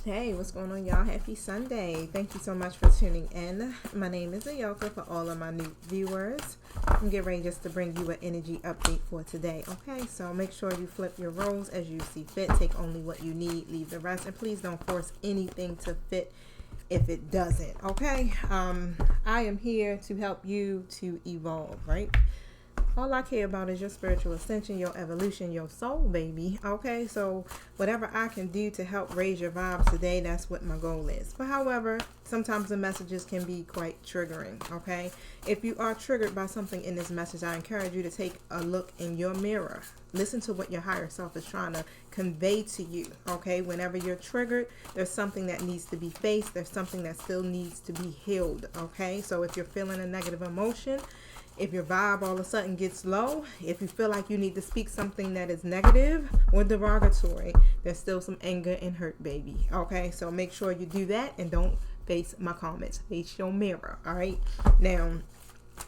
Hey, what's going on, y'all? Happy Sunday. Thank you so much for tuning in. My name is Ayoka. For all of my new viewers, I'm getting ready just to bring you an energy update for today. Okay, so make sure you flip your roles as you see fit. Take only what you need, leave the rest, and please don't force anything to fit if it doesn't. Okay, I am here to help you to evolve, right? All I care about is your spiritual ascension, your evolution, your soul, baby. Okay, so whatever I can do to help raise your vibes today, that's what my goal is. But however, sometimes the messages can be quite triggering. Okay, if you are triggered by something in this message, I encourage you to take a look in your mirror. Listen to what your higher self is trying to convey to you. Okay, whenever you're triggered, there's something that needs to be faced. There's something that still needs to be healed. Okay, so if you're feeling a negative emotion, if your vibe all of a sudden gets low, if you feel like you need to speak something that is negative or derogatory, there's still some anger and hurt, baby. Okay, so make sure you do that and don't face my comments. Face your mirror. All right. Now,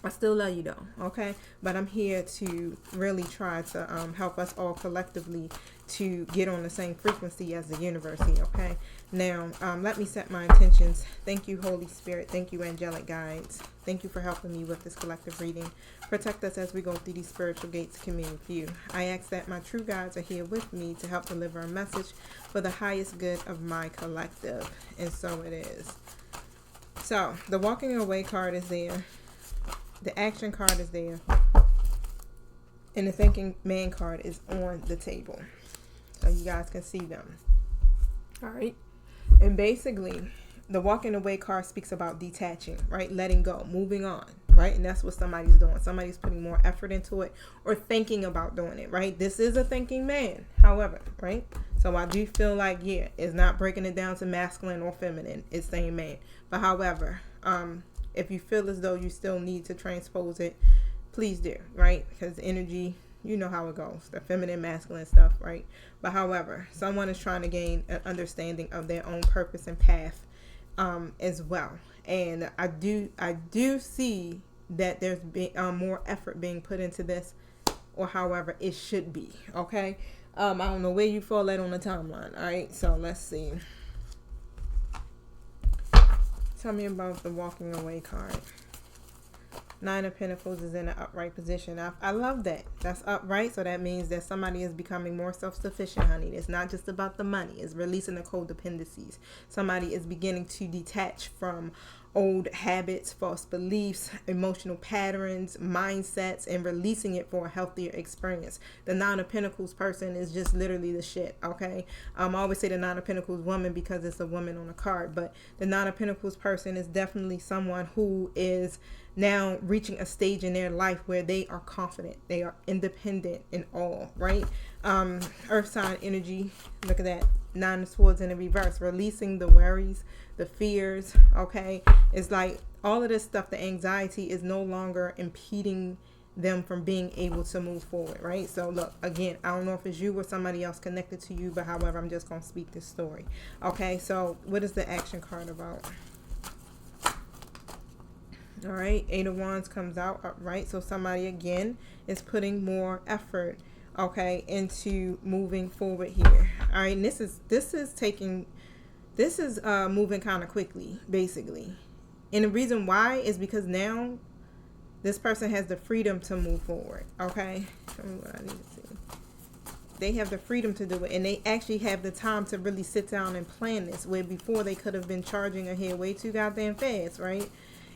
I still love you though, okay? But I'm here to really try to help us all collectively to get on the same frequency as the universe here, okay? Now, let me set my intentions. Thank you, Holy Spirit. Thank you, angelic guides. Thank you for helping me with this collective reading. Protect us as we go through these spiritual gates to commune with you. I ask that my true guides are here with me to help deliver a message for the highest good of my collective. And so it is. So, the walking away card is there. The action card is there, and the thinking man card is on the table, so you guys can see them. All right, and basically the walking away card speaks about detaching, right? Letting go, moving on, right? And that's what somebody's doing. Somebody's putting more effort into it or thinking about doing it, right? This is a thinking man, however, right? So I do feel like, yeah, it's not breaking it down to masculine or feminine. It's saying man. But however, if you feel as though you still need to transpose it, please do, right? Because energy, you know how it goes, the feminine, masculine stuff, right? But however, someone is trying to gain an understanding of their own purpose and path as well. And I do see that there's been more effort being put into this, or however it should be, okay? I don't know where you fall at on the timeline, all right? So let's see. Tell me about the walking away card. Nine of Pentacles is in an upright position. I love that. That's upright, so that means that somebody is becoming more self-sufficient, honey. It's not just about the money. It's releasing the codependencies. Somebody is beginning to detach from old habits, false beliefs, emotional patterns, mindsets, and releasing it for a healthier experience. The Nine of Pentacles person is just literally the shit, okay? I always say the Nine of Pentacles woman because it's a woman on a card, but the Nine of Pentacles person is definitely someone who is now reaching a stage in their life where they are confident, they are independent in all, right? Earth sign energy, look at that. Nine of Swords in the reverse, releasing the worries, the fears, okay? It's like all of this stuff, the anxiety is no longer impeding them from being able to move forward, right? So look, again, I don't know if it's you or somebody else connected to you, but however, I'm just going to speak this story. Okay, so what is the action card about? All right, Eight of Wands comes out upright. So somebody, again, is putting more effort, okay, into moving forward here. All right, and this is moving kind of quickly, basically. And the reason why is because now this person has the freedom to move forward, okay? Tell me what I need to see. They have the freedom to do it, and they actually have the time to really sit down and plan this, where before they could have been charging ahead way too goddamn fast, right?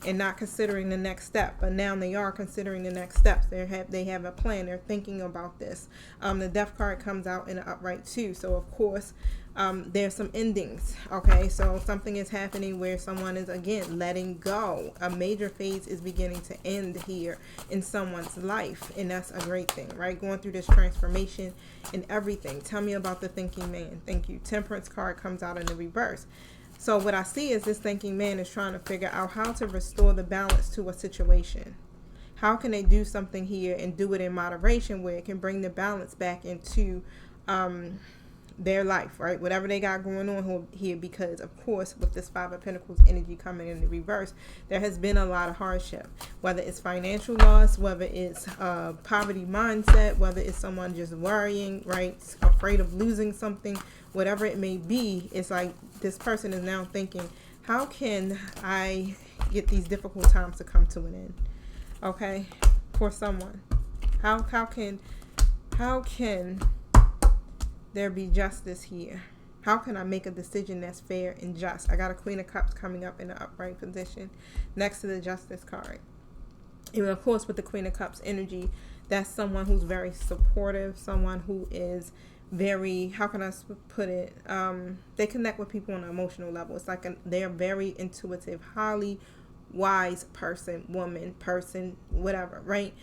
And not considering the next step, but now they are considering the next steps. They have a plan. They're thinking about this. The Death card comes out in the upright too. So of course, there's some endings. Okay, so something is happening where someone is again letting go. A major phase is beginning to end here in someone's life, and that's a great thing, right? Going through this transformation and everything. Tell me about the thinking man. Thank you. Temperance card comes out in the reverse. So what I see is this thinking man is trying to figure out how to restore the balance to a situation. How can they do something here and do it in moderation where it can bring the balance back into their life, right? Whatever they got going on here, because of course with this Five of Pentacles energy coming in the reverse, there has been a lot of hardship, whether it's financial loss, whether it's poverty mindset, whether it's someone just worrying, right, afraid of losing something, whatever it may be. It's like this person is now thinking, how can I get these difficult times to come to an end? Okay, for someone, how can there be justice here? How can I make a decision that's fair and just? I got a Queen of Cups coming up in the upright position next to the Justice card. And of course, with the Queen of Cups energy, that's someone who's very supportive, someone who is very, how can I put it? They connect with people on an emotional level. It's like they're very intuitive, highly wise person, woman, person, whatever, right?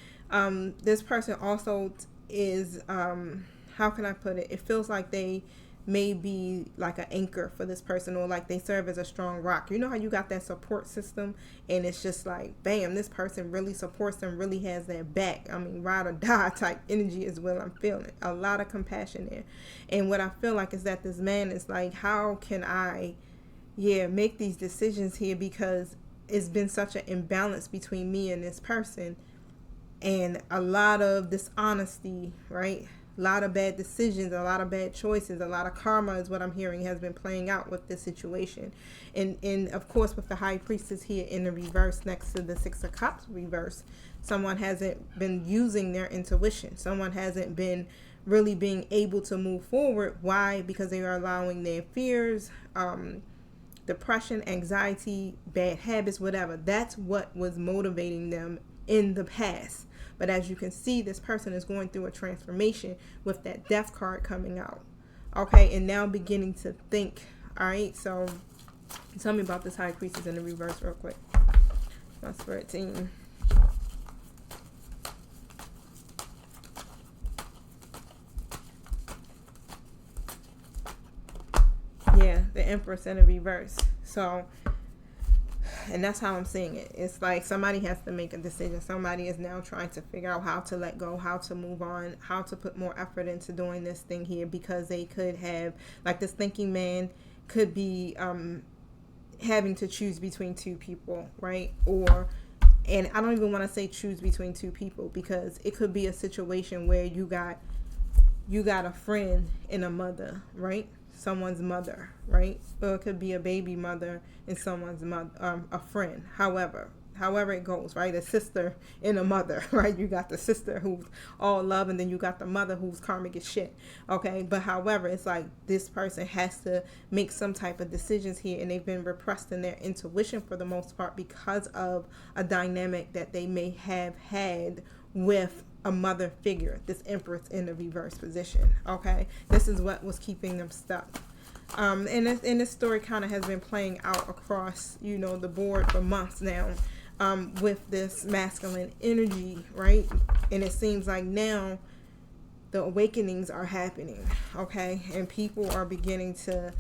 This person also is, how can I put it? It feels like they may be like an anchor for this person, or like they serve as a strong rock. You know how you got that support system and it's just like, bam, this person really supports them, really has their back. I mean, ride or die type energy is what I'm feeling. A lot of compassion there. And what I feel like is that this man is like, how can I make these decisions here, because it's been such an imbalance between me and this person, and a lot of dishonesty, right? A lot of bad decisions, a lot of bad choices, a lot of karma is what I'm hearing has been playing out with this situation. And of course, with the High Priestess here in the reverse next to the Six of Cups reverse, someone hasn't been using their intuition. Someone hasn't been really being able to move forward. Why? Because they are allowing their fears, depression, anxiety, bad habits, whatever. That's what was motivating them in the past. But as you can see, this person is going through a transformation with that Death card coming out. Okay, and now beginning to think. All right, so tell me about this High Priestess in the reverse real quick. My spirit team. Yeah, the Empress in the reverse. So, and that's how I'm seeing it. It's like somebody has to make a decision. Somebody is now trying to figure out how to let go, how to move on, how to put more effort into doing this thing here, because they could have, like, this thinking man could be having to choose between two people, right? Or, and I don't even want to say choose between two people, because it could be a situation where you got a friend and a mother, right? Someone's mother, right? Or it could be a baby mother and someone's mother, a friend. However it goes, right? A sister and a mother, right? You got the sister who's all love, and then you got the mother who's karmic as shit. Okay, but however, it's like this person has to make some type of decisions here, and they've been repressed in their intuition for the most part because of a dynamic that they may have had with a mother figure, this Empress in the reverse position. Okay, this is what was keeping them stuck. And this story kind of has been playing out across, the board for months now, with this masculine energy, right? And it seems like now the awakenings are happening, okay? And people are beginning to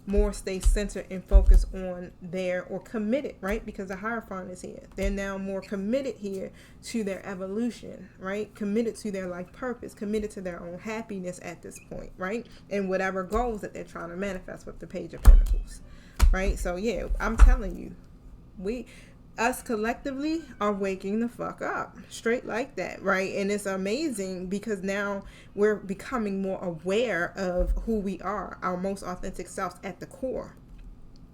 more stay centered and focus on or committed, right? Because the Hierophant is here. They're now more committed here to their evolution, right? Committed to their life purpose, committed to their own happiness at this point, right? And whatever goals that they're trying to manifest with the Page of Pentacles, right? So yeah, I'm telling you, us collectively are waking the fuck up, straight like that, right? And it's amazing because now we're becoming more aware of who we are, our most authentic selves at the core.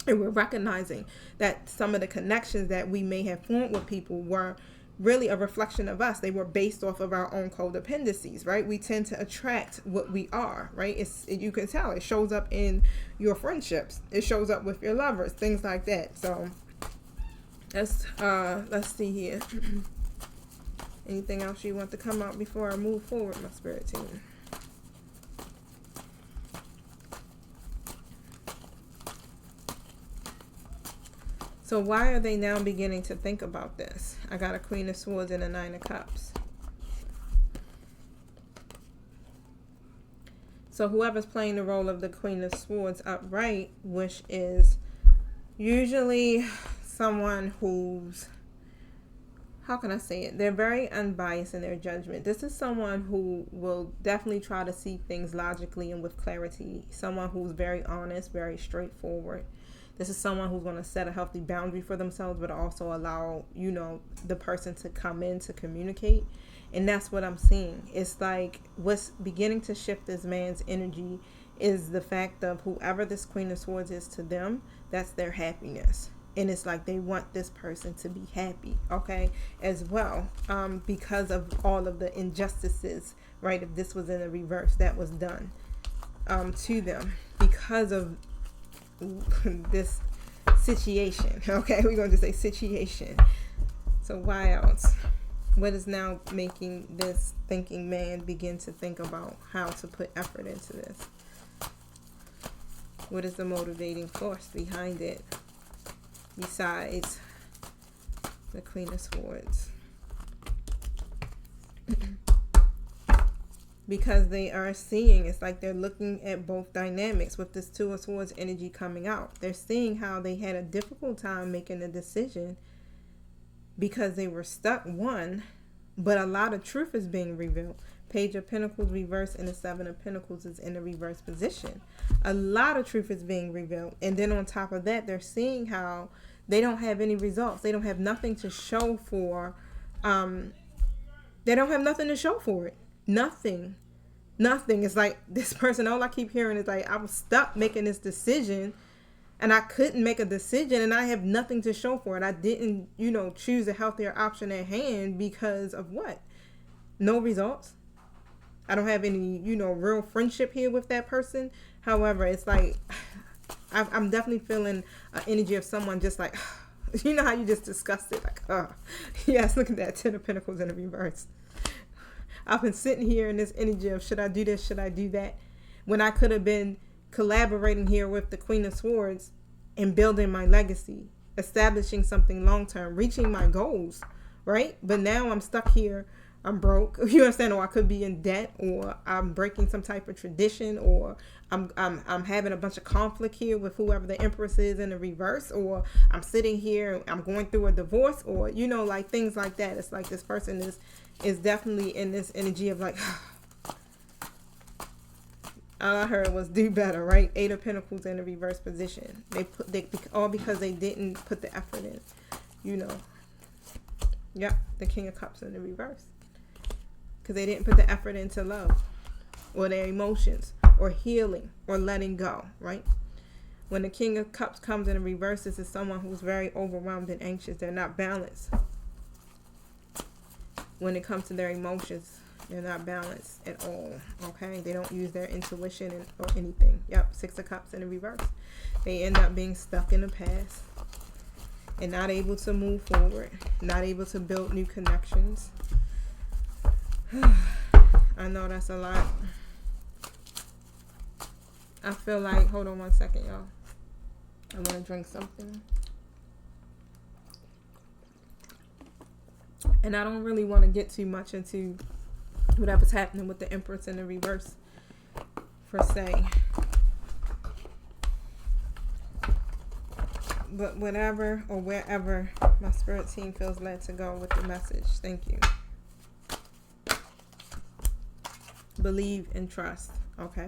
And we're recognizing that some of the connections that we may have formed with people were really a reflection of us. They were based off of our own codependencies, right? We tend to attract what we are, right? You can tell it shows up in your friendships. It shows up with your lovers, things like that. So let's see here. Anything else you want to come out before I move forward, my spirit team? So why are they now beginning to think about this? I got a Queen of Swords and a Nine of Cups. So whoever's playing the role of the Queen of Swords upright, which is usually someone who's, how can I say it? They're very unbiased in their judgment. This is someone who will definitely try to see things logically and with clarity. Someone who's very honest, very straightforward. This is someone who's going to set a healthy boundary for themselves, but also allow, the person to come in to communicate. And that's what I'm seeing. It's like what's beginning to shift this man's energy is the fact of whoever this Queen of Swords is to them, that's their happiness. And it's like they want this person to be happy, okay, as well, because of all of the injustices, right? If this was in the reverse, that was done to them because of this situation, okay? We're going to say situation. So why else? What is now making this thinking man begin to think about how to put effort into this? What is the motivating force behind it besides the Queen of Swords? Because they are seeing, it's like they're looking at both dynamics with this Two of Swords energy coming out. They're seeing how they had a difficult time making a decision because they were stuck, one, but a lot of truth is being revealed. Page of Pentacles reversed and the Seven of Pentacles is in the reverse position. A lot of truth is being revealed. And then on top of that, they're seeing how they don't have any results. They don't have nothing to show for, they don't have nothing to show for it. Nothing. It's like this person, all I keep hearing is like, I was stuck making this decision and I couldn't make a decision and I have nothing to show for it. I didn't, choose a healthier option at hand because of what? No results. I don't have any, real friendship here with that person. However, it's like, I'm definitely feeling an energy of someone just like, you know how you just disgusted, like, yes, look at that, Ten of Pentacles in the reverse. I've been sitting here in this energy of, should I do this? Should I do that? When I could have been collaborating here with the Queen of Swords and building my legacy, establishing something long-term, reaching my goals, right? But now I'm stuck here. I'm broke. You understand? Or I could be in debt, or I'm breaking some type of tradition, or I'm having a bunch of conflict here with whoever the Empress is in the reverse, or I'm sitting here, I'm going through a divorce, or like things like that. It's like this person is definitely in this energy of like, all I heard was do better, right? Eight of Pentacles in the reverse position. All because they didn't put the effort in, Yep, the King of Cups in the reverse. Because they didn't put the effort into love or their emotions or healing or letting go, right? When the King of Cups comes in the reverse, this is someone who's very overwhelmed and anxious. They're not balanced. When it comes to their emotions, they're not balanced at all, okay? They don't use their intuition or anything. Yep, Six of Cups in the reverse. They end up being stuck in the past and not able to move forward, not able to build new connections. I know that's a lot. I feel like, hold on one second, y'all. I want to drink something. And I don't really want to get too much into whatever's happening with the Empress in the reverse, per se. But whatever or wherever my spirit team feels led to go with the message, thank you. Believe and trust, okay?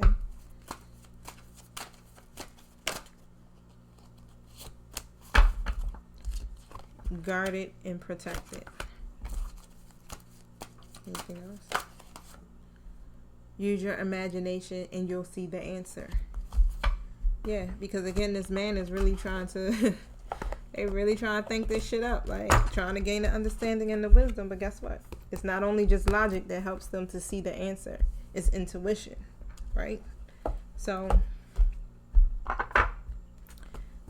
Guard it and protect it. Anything else? Use your imagination and you'll see the answer. Yeah, because again, this man is really trying to, they really trying to think this shit up, like trying to gain the understanding and the wisdom. But guess what? It's not only just logic that helps them to see the answer. It's intuition, right? So,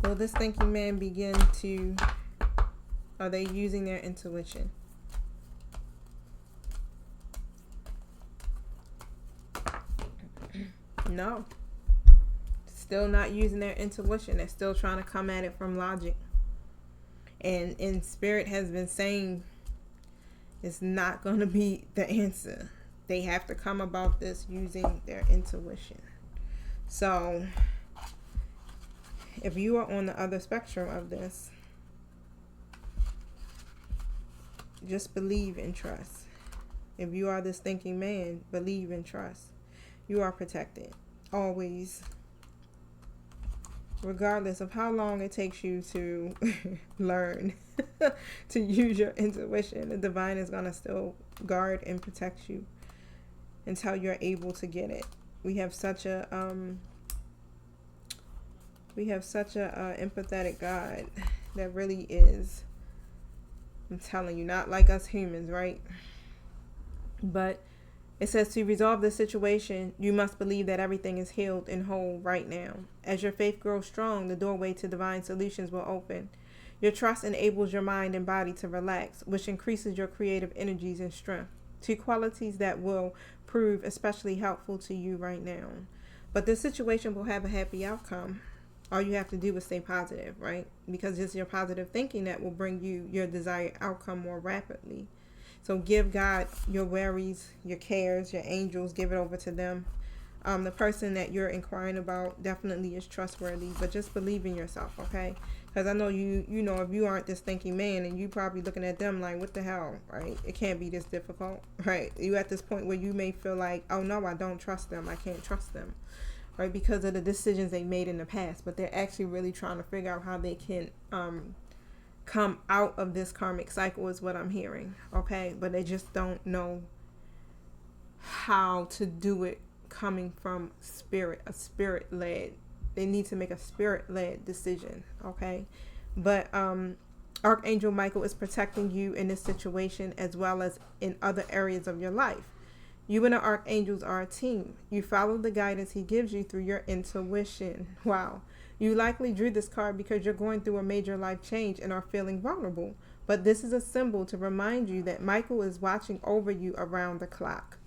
will this thinking man begin to, are they using their intuition? No. Still not using their intuition. They're still trying to come at it from logic. And Spirit has been saying it's not going to be the answer. They have to come about this using their intuition. So, if you are on the other spectrum of this, just believe and trust. If you are this thinking man, believe and trust. You are protected. Always. Regardless of how long it takes you to learn to use your intuition, the divine is going to still guard and protect you until you're able to get it. We have such a We have such a empathetic God that really is, I'm telling you, not like us humans, right? But it says to resolve this situation, you must believe that everything is healed and whole right now. As your faith grows strong, the doorway to divine solutions will open. Your trust enables your mind and body to relax, which increases your creative energies and strength. Two qualities that will prove especially helpful to you right now. But this situation will have a happy outcome. All you have to do is stay positive, right? Because it's your positive thinking that will bring you your desired outcome more rapidly. So give God your worries, your cares, your angels, give it over to them. The person that you're inquiring about definitely is trustworthy, but just believe in yourself, okay? Because I know you know, if you aren't this thinking man, and you probably looking at them like, what the hell, right? It can't be this difficult, right? You at this point where you may feel like, oh no, I don't trust them. I can't trust them, right? Because of the decisions they made in the past, but they're actually really trying to figure out how they can come out of this karmic cycle is what I'm hearing, okay? But they just don't know how to do it coming from spirit, a spirit-led. They need to make a spirit-led decision, okay? But Archangel Michael is protecting you in this situation as well as in other areas of your life. You and the archangels are a team. You follow the guidance he gives you through your intuition. Wow. You likely drew this card because you're going through a major life change and are feeling vulnerable. But this is a symbol to remind you that Michael is watching over you around the clock.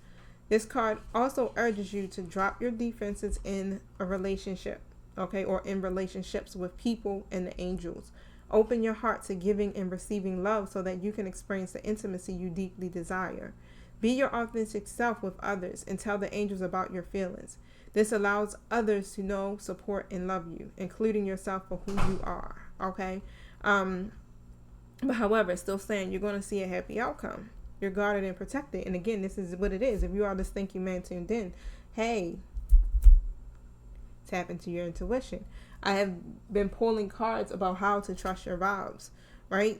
This card also urges you to drop your defenses in a relationship, okay, or in relationships with people and the angels. Open your heart to giving and receiving love so that you can experience the intimacy you deeply desire. Be your authentic self with others and tell the angels about your feelings. This allows others to know, support, and love you, including yourself for who you are, okay? But however, it's still saying you're going to see a happy outcome. You're guarded and protected. And again, this is what it is. If you are this thinking man tuned in, hey, tap into your intuition. I have been pulling cards about how to trust your vibes, right?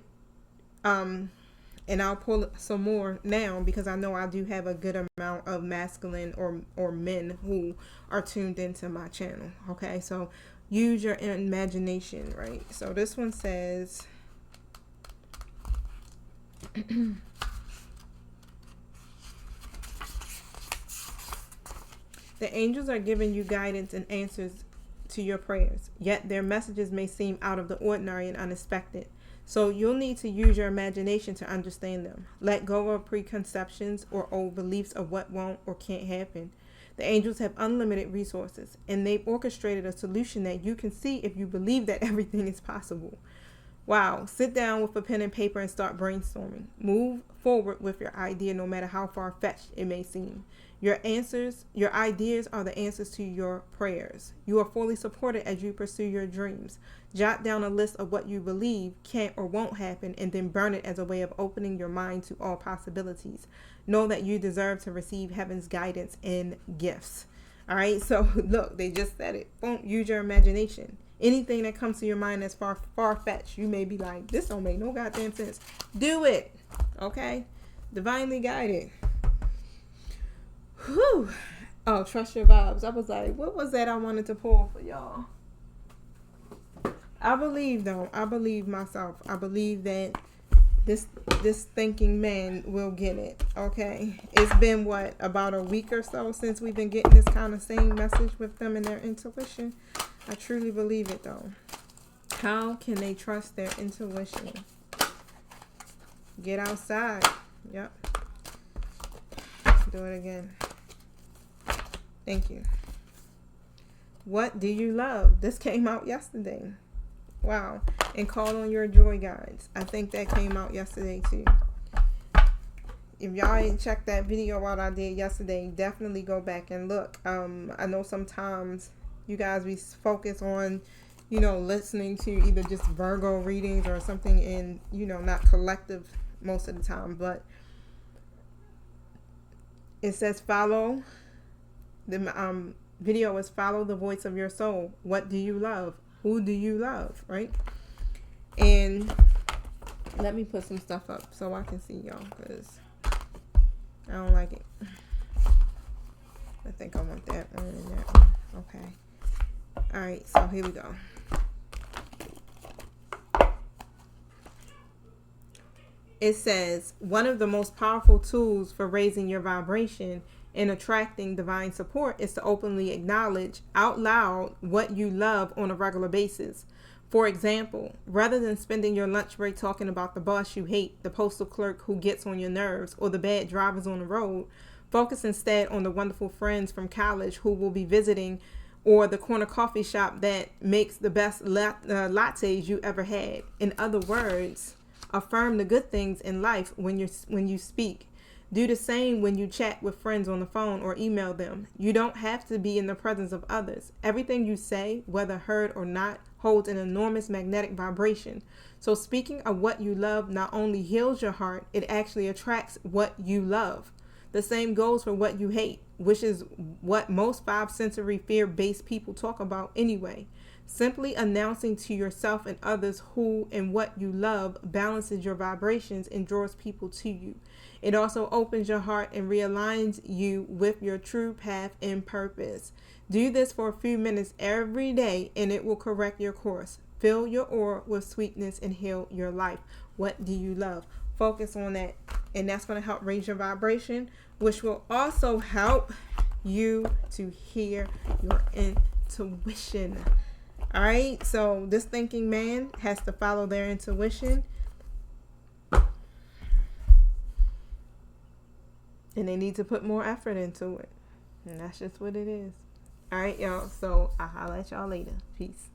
And I'll pull some more now because I know I do have a good amount of masculine or men who are tuned into my channel. Okay, so use your imagination, right? So this one says, the angels are giving you guidance and answers to your prayers, yet their messages may seem out of the ordinary and unexpected. So you'll need to use your imagination to understand them. Let go of preconceptions or old beliefs of what won't or can't happen. The angels have unlimited resources, and they've orchestrated a solution that you can see if you believe that everything is possible. Wow. Sit down with a pen and paper and start brainstorming. Move forward with your idea no matter how far-fetched it may seem. Your ideas are the answers to your prayers. You are fully supported as you pursue your dreams. Jot down a list of what you believe can't or won't happen and then burn it as a way of opening your mind to all possibilities. Know that you deserve to receive heaven's guidance and gifts. All right, so look, they just said it. Don't use your imagination. Anything that comes to your mind that's far-fetched, you may be like, this don't make no goddamn sense. Do it, okay? Divinely guided. Whew. Oh, trust your vibes. I was like, what was that I wanted to pull for y'all? I believe, though. I believe myself. I believe that this thinking man will get it, okay? It's been, what, about a week or so since we've been getting this kind of same message with them and their intuition. I truly believe it, though. How can they trust their intuition? Get outside. Yep. Do it again. Thank you. What do you love? This came out yesterday. Wow. And call on your joy guides. I think that came out yesterday too. If y'all ain't checked that video out I did yesterday, definitely go back and look. I know sometimes you guys be focused on, you know, listening to either just Virgo readings or something in, you know, not collective most of the time, but it says follow. The video is follow the voice of your soul. What do you love? Who do you love? Right? And let me put some stuff up so I can see y'all because I don't like it. I think I want that one and that one. Okay. All right. So here we go. it says, one of the most powerful tools for raising your vibration and attracting divine support is to openly acknowledge out loud what you love on a regular basis. For example, rather than spending your lunch break talking about the boss you hate, the postal clerk who gets on your nerves, or the bad drivers on the road, focus instead on the wonderful friends from college who will be visiting, or the corner coffee shop that makes the best lattes you ever had. In other words, affirm the good things in life when you speak. Do the same when you chat with friends on the phone or email them. You don't have to be in the presence of others. Everything you say, whether heard or not, holds an enormous magnetic vibration. So speaking of what you love not only heals your heart, it actually attracts what you love. The same goes for what you hate, which is what most five sensory fear-based people talk about anyway. Simply announcing to yourself and others who and what you love balances your vibrations and draws people to you. It also opens your heart and realigns you with your true path and purpose. Do this for a few minutes every day and it will correct your course. Fill your aura with sweetness and heal your life. What do you love? Focus on that, and that's going to help raise your vibration, which will also help you to hear your intuition. All right, so this thinking man has to follow their intuition, and they need to put more effort into it, and that's just what it is. All right, y'all, so I'll holler at y'all later. Peace.